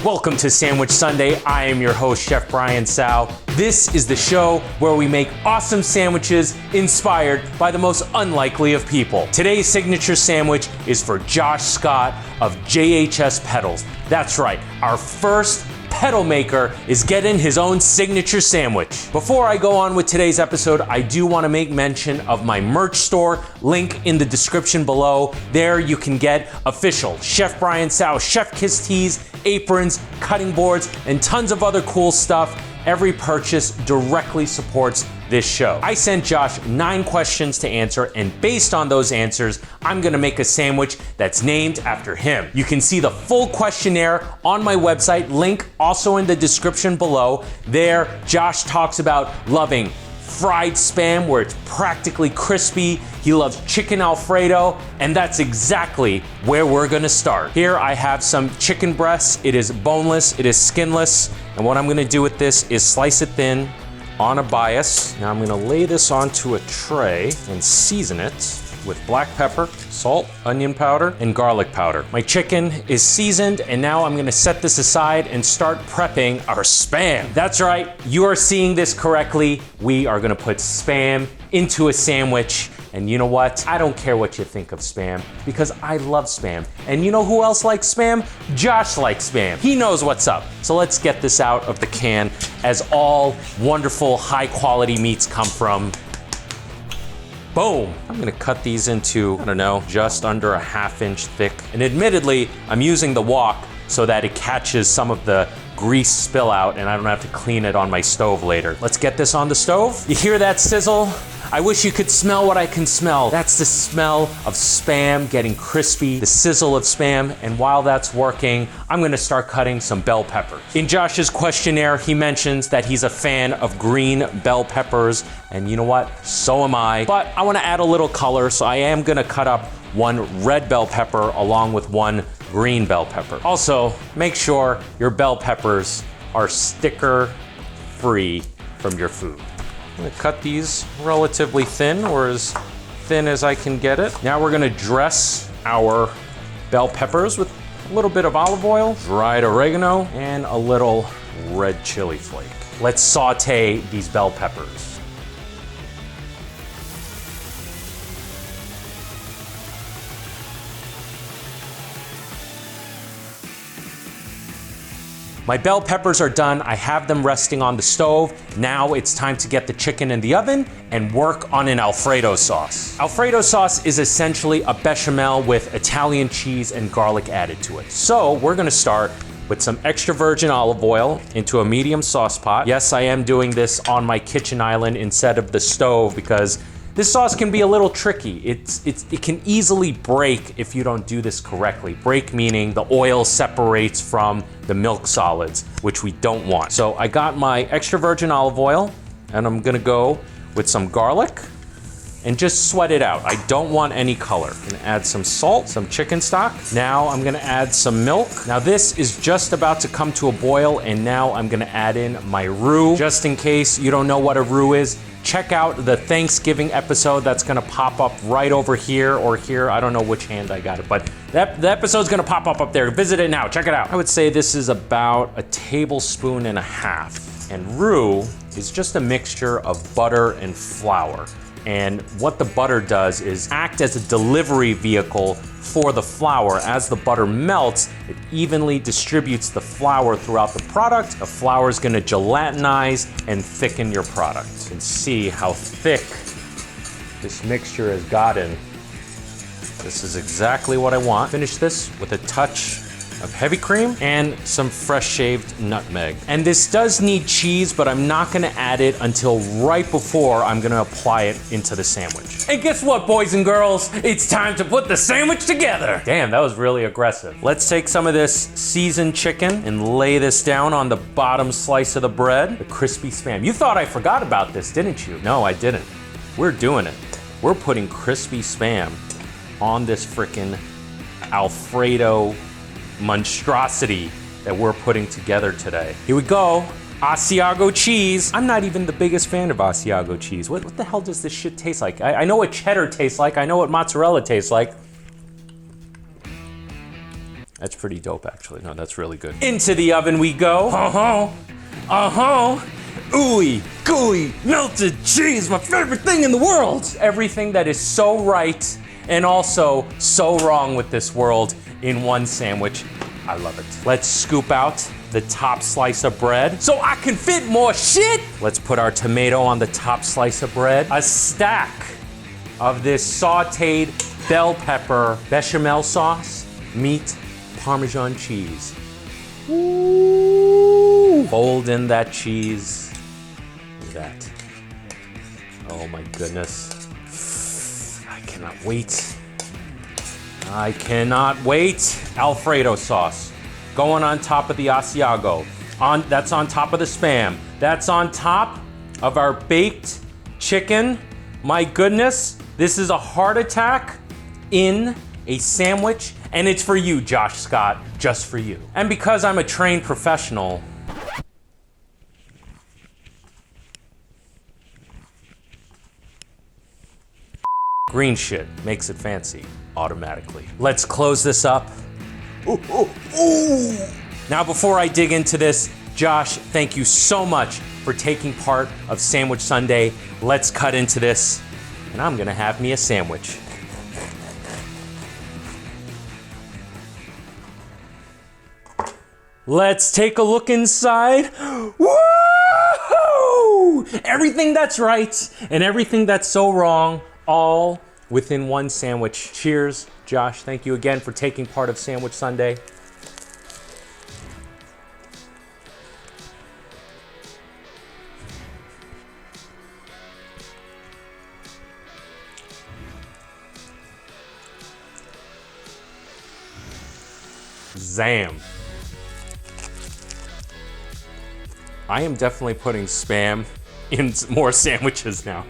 Welcome to Sandwich Sunday. I am your host, Chef Brian Sau. This is the show where we make awesome sandwiches inspired by the most unlikely of people. Today's signature sandwich is for Josh Scott of JHS Pedals. That's right, our first pedal maker is getting his own signature sandwich. Before I go on with today's episode, I do want to make mention of my merch store, link in the description below. There you can get official Chef Brian Sau Chef Kiss tees, aprons, cutting boards, and tons of other cool stuff. Every purchase directly supports this show. I sent Josh 9 questions to answer, and based on those answers, I'm gonna make a sandwich that's named after him. You can see the full questionnaire on my website, link also in the description below. There, Josh talks about loving fried Spam where it's practically crispy. He loves chicken Alfredo, and that's exactly where we're gonna start. Here I have some chicken breasts. It is boneless, it is skinless, and what I'm gonna do with this is slice it thin on a bias. Now I'm gonna lay this onto a tray and season it with black pepper, salt, onion powder, and garlic powder. My chicken is seasoned, and now I'm gonna set this aside and start prepping our Spam. That's right, you are seeing this correctly. We are gonna put Spam into a sandwich. And you know what? I don't care what you think of Spam because I love Spam. And you know who else likes Spam? Josh likes Spam. He knows what's up. So let's get this out of the can as all wonderful high quality meats come from. Boom. I'm gonna cut these into, I don't know, just under a 1/2 inch thick. And admittedly, I'm using the wok so that it catches some of the grease spill out and I don't have to clean it on my stove later. Let's get this on the stove. You hear that sizzle? I wish you could smell what I can smell. That's the smell of Spam getting crispy, the sizzle of Spam, and while that's working, I'm gonna start cutting some bell peppers. In Josh's questionnaire, he mentions that he's a fan of green bell peppers, and you know what? So am I. But I wanna add a little color, so I am gonna cut up 1 red bell pepper along with 1 green bell pepper. Also, make sure your bell peppers are sticker-free from your food. I'm gonna cut these relatively thin, or as thin as I can get it. Now we're gonna dress our bell peppers with a little bit of olive oil, dried oregano, and a little red chili flake. Let's saute these bell peppers. My bell peppers are done. I have them resting on the stove. Now it's time to get the chicken in the oven and work on an Alfredo sauce. Alfredo sauce is essentially a bechamel with Italian cheese and garlic added to it. So we're gonna start with some extra virgin olive oil into a medium sauce pot. Yes, I am doing this on my kitchen island instead of the stove because this sauce can be a little tricky. It can easily break if you don't do this correctly. Break meaning the oil separates from the milk solids, which we don't want. So I got my extra virgin olive oil, and I'm gonna go with some garlic and just sweat it out. I don't want any color. I'm gonna add some salt, some chicken stock. Now I'm gonna add some milk. Now this is just about to come to a boil, and now I'm gonna add in my roux. Just in case you don't know what a roux is, check out the Thanksgiving episode that's gonna pop up right over here or here. I don't know which hand I got it, but the episode's gonna pop up there. Visit it now, check it out. I would say this is about 1.5 tablespoons. And roux is just a mixture of butter and flour. And what the butter does is act as a delivery vehicle for the flour. As the butter melts, it evenly distributes the flour throughout the product. The flour is gonna gelatinize and thicken your product. You can see how thick this mixture has gotten. This is exactly what I want. Finish this with a touch of heavy cream and some fresh shaved nutmeg. And this does need cheese, but I'm not gonna add it until right before I'm gonna apply it into the sandwich. And guess what, boys and girls? It's time to put the sandwich together. Damn, that was really aggressive. Let's take some of this seasoned chicken and lay this down on the bottom slice of the bread. The crispy Spam. You thought I forgot about this, didn't you? No, I didn't. We're doing it. We're putting crispy Spam on this frickin' Alfredo monstrosity that we're putting together today. Here we go. Asiago cheese. I'm not even the biggest fan of Asiago cheese. What the hell does this shit taste like? I know what cheddar tastes like. I know what mozzarella tastes like. That's pretty dope, actually. No, that's really good. Into the oven we go. Ooey, gooey, melted cheese, my favorite thing in the world. Everything that is so right and also so wrong with this world in one sandwich. I love it. Let's scoop out the top slice of bread so I can fit more shit. Let's put our tomato on the top slice of bread. A stack of this sauteed bell pepper bechamel sauce, meat, Parmesan cheese. Ooh. Fold in that cheese. Look at that. Oh my goodness. I cannot wait. I cannot wait. Alfredo sauce going on top of the Asiago. That's on top of the Spam. That's on top of our baked chicken. My goodness, this is a heart attack in a sandwich, and it's for you, Josh Scott, just for you. And because I'm a trained professional, green shit makes it fancy automatically. Let's close this up. Ooh, ooh, ooh. Now, before I dig into this, Josh, thank you so much for taking part of Sandwich Sunday. Let's cut into this, and I'm gonna have me a sandwich. Let's take a look inside. Woo! Everything that's right and everything that's so wrong, all within one sandwich. Cheers, Josh. Thank you again for taking part of Sandwich Sunday. Zam. I am definitely putting Spam in more sandwiches now.